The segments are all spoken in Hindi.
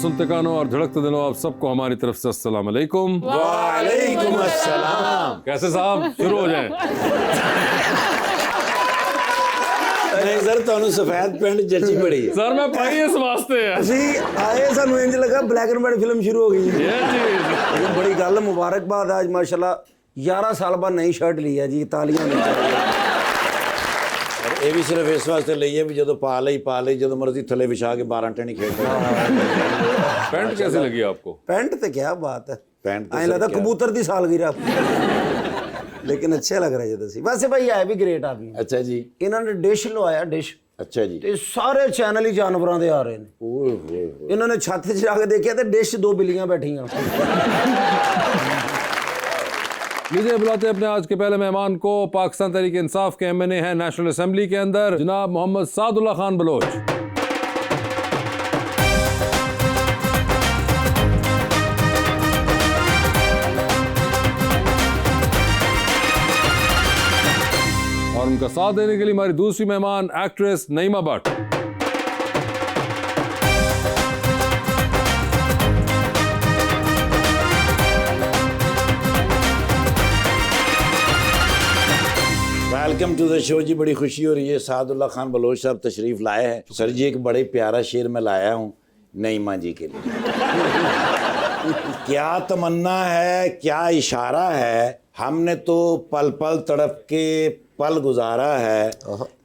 सुनते कानों और धड़कते दिलों, आप सबको हमारी तरफ से अस्सलाम वालेकुम। वालेकुम अस्सलाम। कैसे साहब, शुरू हो जाएं। नहीं सर, ਤੁਹਾਨੂੰ सफेद पेंट जची बड़ी है सर मैं पाई इस वास्ते है ਅਸੀਂ ਆਏ ਸਾਨੂੰ ਇੰਜ ਲੱਗਾ ਬਲੈਕ ਐਂਡ ਵਾਈਟ ਫਿਲਮ ਸ਼ੁਰੂ ਹੋ ਗਈ ਹੈ। ये चीज लेकिन बड़ी गल मुबारकबाद, आज माशाल्लाह 11 साल बाद नई शर्ट ली है जी, तालियां होनी चाहिए। और ये भी सिर्फ इस वास्ते ਲਈ है भी ਜਦੋਂ ਪਾ ਲਈ ਜਦੋਂ ਮਰਜ਼ੀ ਥੱਲੇ ਵਿਛਾ ਕੇ 12 ਟਣੀ ਖੇਡ पैंट कैसी लगी आपको? पैंट तो क्या बात है, पैंट ऐ लगता कबूतर दी सालगिरह लेकिन अच्छे लग रहे जैसे। वैसे भाई है भी ग्रेट आदमी। अच्छा जी, इन्होंने डिश लवाया, डिश। अच्छा जी, ते सारे चैनल ही जानवरों के आ रहे हैं। ओए होए, इन्होंने छत च जाके देखा तो डिश 2 बिल्लियां बैठियां। लीजिए बुलाते हैं अपने आज के पहले मेहमान को। पाकिस्तान तहरीक इंसाफ के एमएनए हैं नेशनल असेंबली के अंदर, जनाब मोहम्मद सादुल्ला खान बलोच। और उनका साथ देने के लिए हमारी दूसरी मेहमान actress Naima Bhatt. Welcome to the show जी, बड़ी खुशी हो रही है। सादुल्ला खान बलोच साहब तशरीफ लाए हैं। सर जी, एक बड़े प्यारा शेर मैं लाया हूँ नईमा जी के लिए। क्या तमन्ना है, क्या इशारा है, हमने तो पल पल तड़प के पल गुजारा है।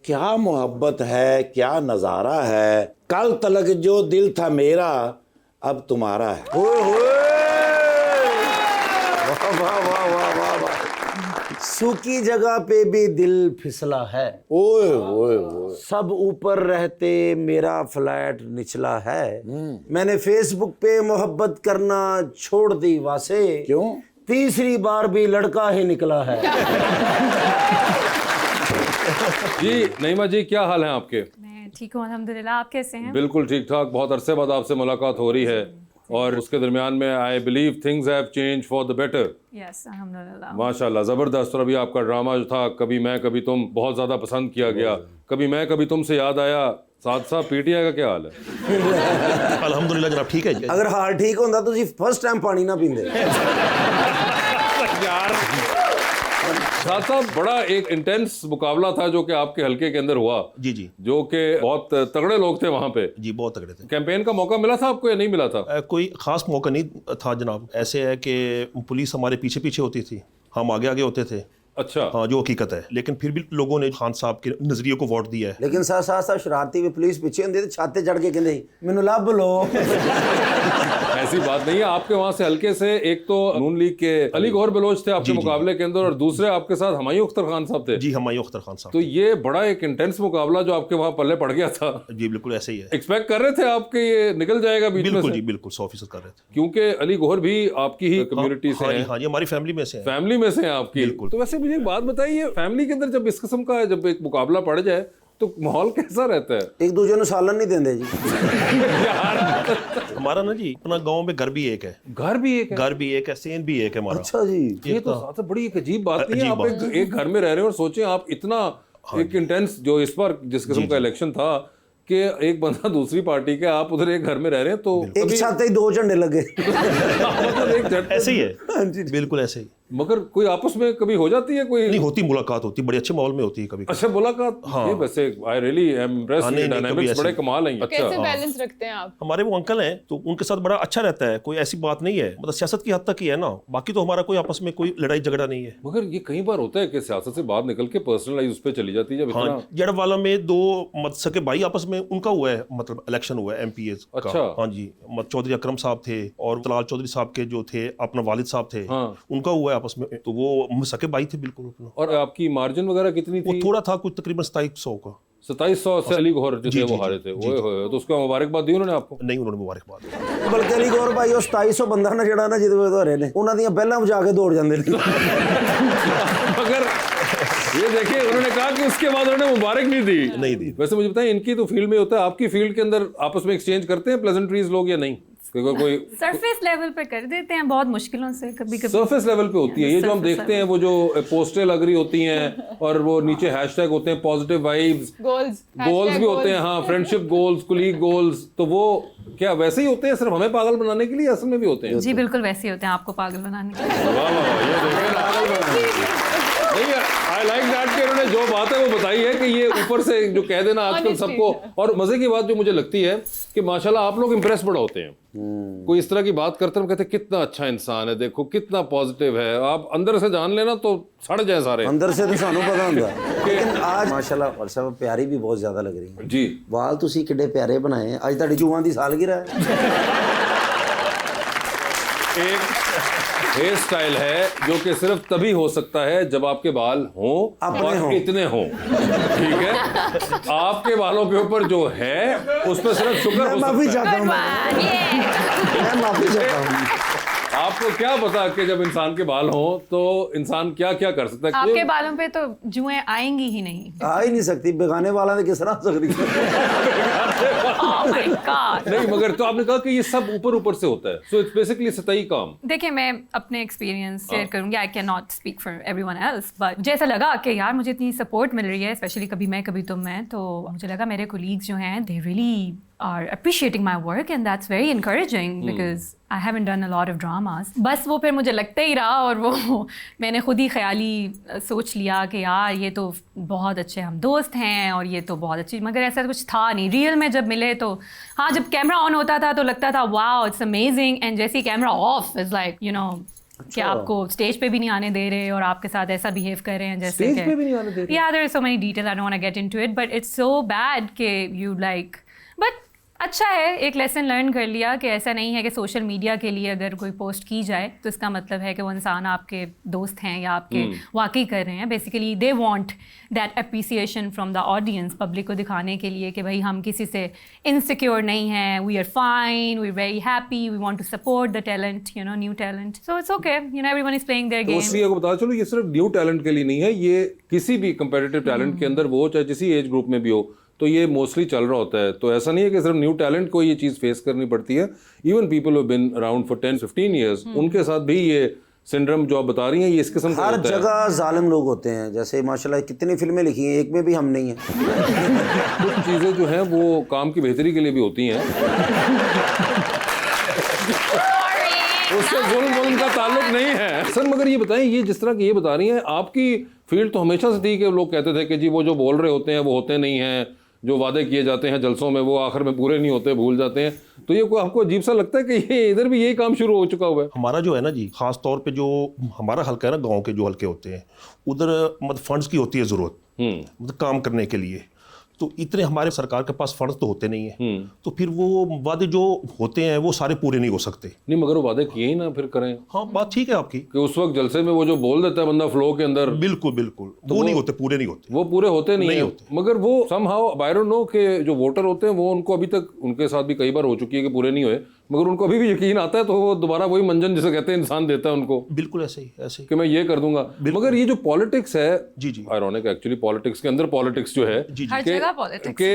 क्या मोहब्बत है, क्या नज़ारा है, कल तलक जो दिल था मेरा अब तुम्हारा है। वाह वाह वाह वाह वाह। सूखी जगह पे भी दिल फिसला है। ओए ओए ओए। सब ऊपर रहते मेरा फ्लैट निचला है। मैंने फेसबुक पे मोहब्बत करना छोड़ दी वासे। क्यों? तीसरी बार भी लड़का ही निकला है। जी नईमा जी, क्या हाल है आपके? मैं ठीक हूँ अल्हम्दुलिल्लाह, आप कैसे हैं? बिल्कुल ठीक ठाक। बहुत अरसे बाद आपसे मुलाकात हो रही है और उसके दरमियान में I believe things have change for the better. Yes अल्हम्दुलिल्लाह। माशाल्लाह, ज़बरदस्त। और अभी आपका ड्रामा जो था कभी मैं कभी तुम बहुत ज़्यादा पसंद किया गया। कभी मैं कभी तुम से याद आया। साथ साथ पीटीआई का क्या हाल है? अल्हम्दुलिल्लाह जनाब, ठीक है जी। अगर हाल ठीक होता तो फर्स्ट टाइम पानी ना पींदे यार साथ साथ बड़ा एक इंटेंस मुकाबला था जो कि आपके हलके के अंदर हुआ। जी जी, जो कि बहुत तगड़े लोग थे वहाँ पे। जी बहुत तगड़े थे। कैंपेन का मौका मिला था आपको या नहीं मिला था? कोई खास मौका नहीं था जनाब। ऐसे है कि पुलिस हमारे पीछे पीछे होती थी, हम आगे आगे होते थे। अच्छा हाँ, जो हकीकत है। लेकिन फिर भी लोगों ने खान साहब के नजरिए को वोट दिया है। लेकिन साथ साथ साथ शरारती भी पुलिस पीछे होंदी ते छाते चढ़ के कहंदे मैनू लभ लो। ऐसी बात नहीं है। आपके वहाँ से हल्के से एक तो नून लीग के अली गौहर बलोच थे आपके मुकाबले के अंदर, और दूसरे आपके साथ हुमायूं अख्तर खान साहब थे। जी, हुमायूं अख्तर खान साहब। तो ये बड़ा एक इंटेंस मुकाबला जो आपके वहाँ पल्ले पड़ गया था। जी बिल्कुल ऐसे ही है। एक्सपेक्ट कर रहे थे आपके ये निकल जाएगा बीच में बिल्कुल से? जी बिल्कुल 100% कर रहे थे। क्योंकि अली गौहर भी आपकी ही कम्युनिटी से हाँ जी, हैं। हाँ जी, हमारी फैमिली में से है। फैमिली में से हैं आपकी। बिल्कुल। तो वैसे मुझे एक बात बताइए, फैमिली के अंदर जब इस किस्म का जब एक मुकाबला पड़ जाए तो माहौल कैसा रहता है? एक दूसरे को सालन नहीं देंदे जी। हमारा ना जी अपना गांव में घर भी एक है। घर भी एक है? घर भी एक है, सेन भी एक है हमारा। अच्छा जी, ये तो साथ में बड़ी एक अजीब बात नहीं है। अजीब आप एक घर में रह रहे हो और सोचें आप इतना एक इंटेंस जो इस बार जिस किस्म का इलेक्शन था कि एक बंदा दूसरी पार्टी के, आप उधर एक घर में रह रहे हैं तो एक छाते ही 2 झंडे लगे। मतलब एक झट ऐसे ही है, बिल्कुल ऐसे ही। मगर कोई आपस में कभी हो जाती है कोई? नहीं होती, मुलाकात होती, बड़े अच्छे माहौल में होती है कभी। अच्छा मुलाकात। हाँ। ये वैसे आई रियली एम इम्प्रेस्ड, नहीं, डायनामिक्स कभी बड़े ऐसे- कमाल हैं। अच्छा कैसे बैलेंस रखते हैं आप? हमारे वो अंकल हैं तो उनके साथ बड़ा अच्छा रहता है, कोई ऐसी बात नहीं है। मतलब सियासत की हद तक ही है ना, बाकी तो हमारा कोई आपस में कोई लड़ाई झगड़ा नहीं है। मगर ये कई बार होता है कि सियासत से बाहर निकल के पर्सनलाइज उस पर चली जाती है जब इतना। हाँ, जड़वाला में 2 मत सके भाई आपस में उनका हुआ है, मतलब इलेक्शन हुआ है एमपीए का। अच्छा। हाँ जी, चौधरी अकरम साहब थे और तलाल चौधरी साहब के जो थे अपना वालिद साहब थे। हाँ। उनका हुआ है आपस में, तो वो सके भाई थे बिल्कुल अपना। और आपकी मार्जिन वगैरह कितनी वो थी? थोड़ा था, कुछ तकरीबन 2700 का। 2700 से अली गौहर जो थे वो जी, हारे थे। जी, ओए होए, तो उसका मुबारकबाद दी उन्होंने आपको? नहीं, उन्होंने मुबारकबाद। बल्कि अली गौर भाई ਉਹ 2700 ਬੰਦਾ ਨਾ ਜਿਹੜਾ ਨਾ ਜਿਹਦੇ ਵਿੱਚ ਹਰੇ ਨੇ ਉਹਨਾਂ ਦੀਆਂ ਪਹਿਲਾਂ ਵਜਾ ਕੇ ਦੌੜ ਜਾਂਦੇ ਨੇ। मगर ये देखिए उन्होंने कहा कि उसके बाद उन्होंने मुबारक नहीं दी। नहीं दी। वैसे मुझे बताएं, इनकी तो फील्ड में होता है, आपकी फील्ड के अंदर आपस में एक्सचेंज करते हैं प्लेजेंट्रीज लोग या नहीं? कोई सरफेस लेवल पे कर देते हैं बहुत मुश्किलों से, कभी कभी सरफेस लेवल पे होती है ये जो हम Surface देखते हैं, वो जो पोस्टें लग रही होती हैं और वो नीचे हैशटैग होते हैं पॉजिटिव वाइब्स, गोल्स भी होते हैं, हाँ, फ्रेंडशिप गोल्स, कुलीग गोल्स, तो वो क्या वैसे ही होते हैं, सिर्फ हमें पागल बनाने के लिए, असल में भी होते हैं? जी बिल्कुल वैसे ही होते हैं, आपको पागल बनाने के लिए। वाह वाह वाह, ये देखें ना, नहीं, आई लाइक दैट कि उन्होंने जो बात है वो बताई है कि ये ऊपर से जो कह देना आजकल सबको। और मजे की बात जो मुझे लगती है कि माशाल्लाह आप लोग इंप्रेस बड़ा होते हैं, कोई इस तरह की बात करते हैं, कहते हैं कितना अच्छा इंसान है, देखो कितना पॉजिटिव है, आप अंदर से जान लेना तो सड़ जाए सारे। अंदर से तो सानू पता ਹੁੰਦਾ लेकिन आज माशाल्लाह और सब प्यारी भी बहुत ज्यादा लग रही है जी। वाल ਤੁਸੀਂ ਕਿੱਡੇ ਪਿਆਰੇ ਬਣਾਏ ਆ, ਅੱਜ ਤੁਹਾਡੀ ਜੂਆਂ ਦੀ ਸਾਲगिरह है। एक हेयर स्टाइल है जो कि सिर्फ तभी हो सकता है जब आपके बाल हों अपने और हों। इतने हों, ठीक है? आपके बालों के ऊपर जो है उस पर सिर्फ शुक्र मैं हो माफी सकता है। चाहता हूँ, मैं माफी चाहता हूँ। आपको क्या पता कि जब इंसान के बाल हों तो इंसान क्या क्या कर सकता है? आपके बालों पे तो जुएं आएंगी ही नहीं। आ ही नहीं सकती, बेगाने वाला ने किस तरह आ सकती है? Oh my God! नहीं, मगर तो आपने कहा कि ये सब ऊपर ऊपर से होता है, सो इट्स बेसिकली सतही काम। देखिए मैं अपने एक्सपीरियंस शेयर करूंगी, I can not speak for everyone else, but जैसा लगा कि यार मुझे इतनी सपोर्ट मिल रही है, स्पेशली कभी मैं कभी तुम मैं, तो मुझे लगा मेरे कोलीग्स जो हैं they really are appreciating my work and that's very encouraging because I haven't done a lot of dramas. बस वो फिर मुझे लगता ही रहा और वो मैंने खुद ही ख्याली सोच लिया कि यार ये तो बहुत अच्छे हम दोस्त हैं और ये तो बहुत अच्छी, मगर ऐसा कुछ था नहीं रियल में। जब मिले तो हाँ, जब कैमरा ऑन होता था तो लगता था वाओ इट्स अमेजिंग, एंड जैसे ही camera off is like you know कि आपको स्टेज पे भी नहीं आने दे रहे और आपके साथ ऐसा बिहेव कर रहे हैं जैसे स्टेज पे भी नहीं आने दे रहे? Yeah, there are so many details, I don't want to get into it, but it's so bad कि you like, but अच्छा है, एक लेसन लर्न कर लिया कि ऐसा नहीं है कि सोशल मीडिया के लिए अगर कोई पोस्ट की जाए तो इसका मतलब है कि वो इंसान आपके दोस्त हैं या आपके वाकई कर रहे हैं। Basically they want that appreciation from the audience, public को दिखाने के लिए कि भाई हम किसी से इनसिक्योर नहीं हैं, we are fine, we are very happy, we want to support the talent, you know, new talent, so it's okay, you know, everyone is playing their तो गेम। इसलिए को बता चलो ये सिर्फ न्यू टैलेंट के लिए नहीं है, ये किसी भी कंपेटिटिव टैलेंट के अंदर वो चाहे जिसी एज ग्रुप में भी हो तो ये मोस्टली चल रहा होता है। तो ऐसा नहीं है कि सिर्फ न्यू टैलेंट को ये चीज़ फेस करनी पड़ती है, even people who been around for 10-15 years उनके साथ भी ये सिंड्रोम जो आप बता रही हैं ये इस किस्म का हर होता है। जगह जालिम लोग होते हैं, जैसे माशाल्लाह कितनी फिल्में लिखी हैं, एक में भी हम नहीं हैं। कुछ चीज़ें जो हैं वो काम की बेहतरी के लिए भी होती हैं, उससे जुल्म का ताल्लुक नहीं है सर। मगर ये बताएं, ये जिस तरह की ये बता रही हैं, आपकी फील्ड तो हमेशा से थी कि लोग कहते थे कि जी वो जो बोल रहे होते हैं वो होते नहीं हैं, जो वादे किए जाते हैं जलसों में वो आखिर में पूरे नहीं होते, भूल जाते हैं। तो ये कोई आपको अजीब सा लगता है कि ये इधर भी यही काम शुरू हो चुका हुआ है? हमारा जो है ना जी, खास तौर पे जो हमारा हल्का है ना, गांव के जो हल्के होते हैं उधर मतलब फंड्स की होती है ज़रूरत, मतलब काम करने के लिए। तो इतने हमारे सरकार के पास फंड्स तो होते नहीं है, तो फिर वो वादे जो होते हैं वो सारे पूरे नहीं हो सकते। नहीं, मगर वो वादे किए ही ना फिर करें। हाँ, बात ठीक है आपकी कि उस वक्त जलसे में वो जो बोल देता है बंदा फ्लो के अंदर, बिल्कुल बिल्कुल, वो नहीं होते, पूरे नहीं होते, वो पूरे होते नहीं होते। मगर वो समहाउ आई डोंट नो कि जो वोटर होते हैं वो उनको अभी तक, उनके साथ भी कई बार हो चुकी है कि पूरे नहीं हुए, मगर उनको अभी भी यकीन आता है तो वो दोबारा वही मंजन जिसे कहते हैं इंसान देता है उनको, बिल्कुल ऐसे ही कि मैं ये कर दूंगा। मगर ये जो पॉलिटिक्स है, जी जी, आयरॉनिक एक्चुअली पॉलिटिक्स के अंदर पॉलिटिक्स जो है हर जगह पॉलिटिक्स के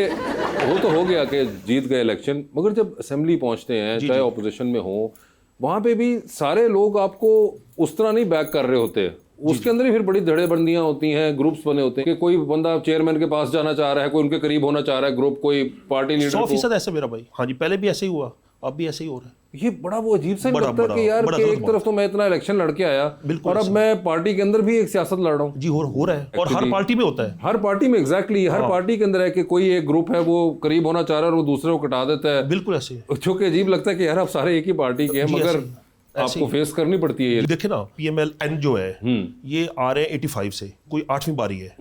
वो तो हो गया कि जीत गए इलेक्शन, मगर जब असेंबली पहुंचते हैं चाहे ऑपोजिशन में हो, वहां पे भी सारे लोग आपको उस तरह नहीं बैक कर रहे होते, उसके अंदर ही फिर बड़ी धड़ेबंदियां होती हैं, ग्रुप्स बने होते हैं कि कोई बंदा चेयरमैन के पास जाना चाह रहा है, कोई उनके करीब होना चाह रहा है ग्रुप, कोई पार्टी लीडर 100% ऐसे मेरा भाई। हाँ जी, पहले भी ऐसे ही हुआ, अब भी ऐसे ही हो रहा है। ये बड़ा वो अजीब सा लगता है कि यार कि एक तरफ तो मैं इतना इलेक्शन लड़के आया और अब मैं पार्टी के अंदर भी एक सियासत लड़ रहा हूँ। जी हो रहा है, और हर पार्टी में होता है, हर पार्टी में एग्जैक्टली हर पार्टी के अंदर है कि कोई एक ग्रुप है वो करीब होना चाह रहा है और वो दूसरे को कटा देता है। बिल्कुल ऐसे, जो कि अजीब लगता है कि यार आप सारे एक ही पार्टी के हैं, मगर आपको फेस करनी पड़ती है ये। देखिए ना, PMLN जो है ये आ रहे हैं 85 से, कोई 8वीं बारी है,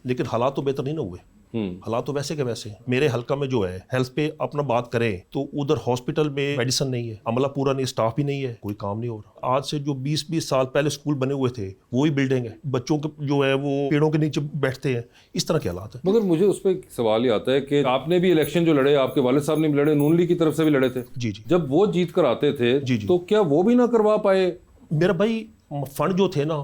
लेकिन हालात तो बेहतर नहीं ना हुए। हालात तो वैसे के वैसे। मेरे हल्का में जो है हेल्थ पे अपना बात करें तो उधर हॉस्पिटल में मेडिसिन नहीं है, अमला पूरा नहीं, स्टाफ भी नहीं है, कोई काम नहीं हो रहा। आज से जो 20-20 साल पहले स्कूल बने हुए थे वही बिल्डिंग है, बच्चों के जो है वो पेड़ों के नीचे बैठते हैं, इस तरह के हालात है। मगर मुझे उस पर सवाल ये आता है कि आपने भी इलेक्शन जो लड़े, आपके वालिद साहब ने भी लड़े, नून लीग की तरफ से भी लड़े थे। जी जी, जब वो जीत कर आते थे जी जी, तो क्या वो भी ना करवा पाए? मेरा भाई फंड जो थे ना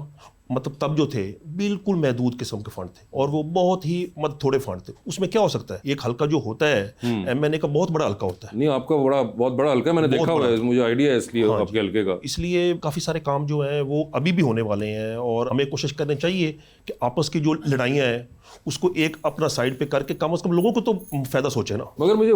मतलब तब जो थे बिल्कुल महदूद किस्म के फंड थे और वो बहुत ही मतलब थोड़े फंड थे। उसमें क्या हो सकता है, एक हल्का जो होता है MNA का बहुत बड़ा हल्का होता है। नहीं, आपका बहुत बड़ा हल्का है, मैंने देखा हुआ है, मुझे आइडिया है इसलिए आपके हल्के का। इसलिए काफ़ी सारे काम जो हैं वो अभी भी होने वाले हैं और हमें कोशिश करनी चाहिए कि आपस की जो लड़ाइयाँ हैं उसको एक अपना साइड पे करके कम से कम लोगों को तो फ़ायदा सोचे ना। मगर मुझे